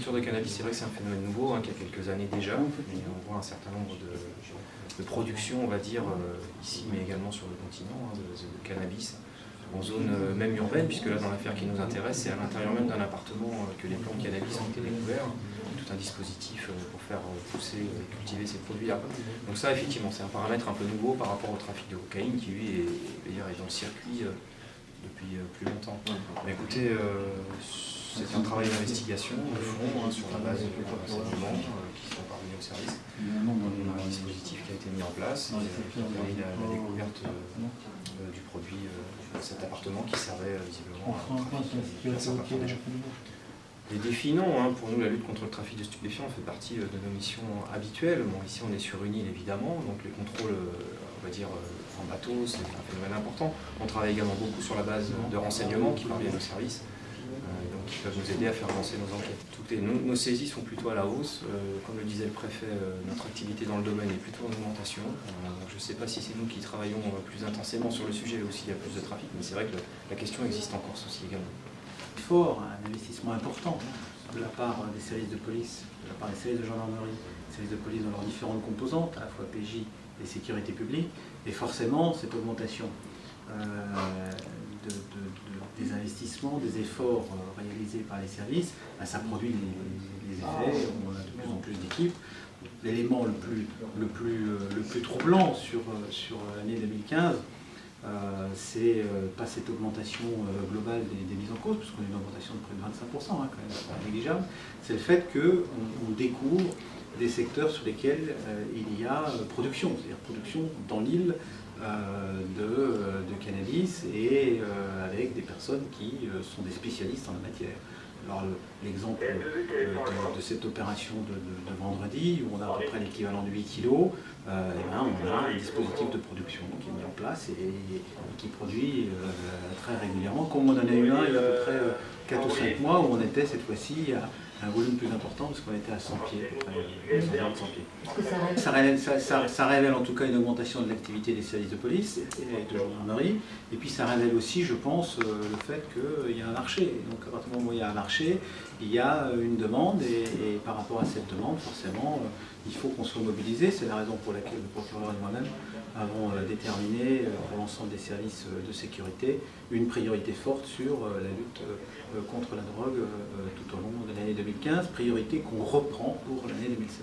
culture de cannabis, c'est vrai que c'est un phénomène nouveau, qui a quelques années déjà, mais on voit un certain nombre de productions, on va dire, ici, mais également sur le continent, de cannabis, en zone même urbaine, puisque là, dans l'affaire qui nous intéresse, c'est à l'intérieur même d'un appartement que les plants de cannabis ont été découverts, tout un dispositif pour faire pousser et cultiver ces produits-là. Donc ça, effectivement, c'est un paramètre un peu nouveau par rapport au trafic de cocaïne, qui, lui, est dans le circuit depuis plus longtemps. Mais écoutez, c'est un travail d'investigation de fond sur la base de renseignements qui sont parvenus au service. On a un dispositif qui a été mis en place qui a permis la découverte du produit de cet appartement qui servait visiblement à certains fonds déjà. Les défis, non. Pour nous, la lutte contre le trafic de stupéfiants fait partie de nos missions habituelles. Bon, ici, on est sur une île, évidemment, donc les contrôles, on va dire, en bateau, c'est un phénomène important. On travaille également beaucoup sur la base de renseignements qui parviennent au service, donc qui peuvent nous aider à faire avancer nos enquêtes. Nos saisies sont plutôt à la hausse. Comme le disait le préfet, notre activité dans le domaine est plutôt en augmentation. Je ne sais pas si c'est nous qui travaillons plus intensément sur le sujet ou s'il y a plus de trafic, mais c'est vrai que la question existe en Corse aussi également. Fort, un investissement important de la part des services de police, de la part des services de gendarmerie, des services de police dans leurs différentes composantes, à la fois PJ et sécurité publique, et forcément cette augmentation des investissements, des efforts réalisés par les services, ça produit les effets, on a de plus en plus d'équipes. L'élément le plus troublant sur l'année 2015, c'est pas cette augmentation globale des mises en cause, puisqu'on a une augmentation de près de 25%, quand même, c'est pas négligeable, c'est le fait qu'on découvre des secteurs sur lesquels il y a production, c'est-à-dire production dans l'île de cannabis et avec des personnes qui sont des spécialistes en la matière. Alors l'exemple de cette opération de vendredi, où on a à peu près l'équivalent de 8 kg, on a un dispositif de production qui est mis en place et qui produit très régulièrement, comme on en a eu un il y a à peu près 4 ou 5 mois, où on était cette fois-ci à un volume plus important, parce qu'on était à 100 pieds, à peu près 100 pieds. Ça révèle en tout cas une augmentation de l'activité des services de police et de gendarmerie, et puis ça révèle aussi, je pense, le fait qu'il y a un marché. Donc à partir du moment où il y a un marché, il y a une demande, et par rapport à cette demande, forcément, il faut qu'on soit mobilisé. C'est la raison pour laquelle le procureur et moi-même avons déterminé pour l'ensemble des services de sécurité une priorité forte sur la lutte contre la drogue tout au long de l'année 2015, priorité qu'on reprend pour l'année 2016.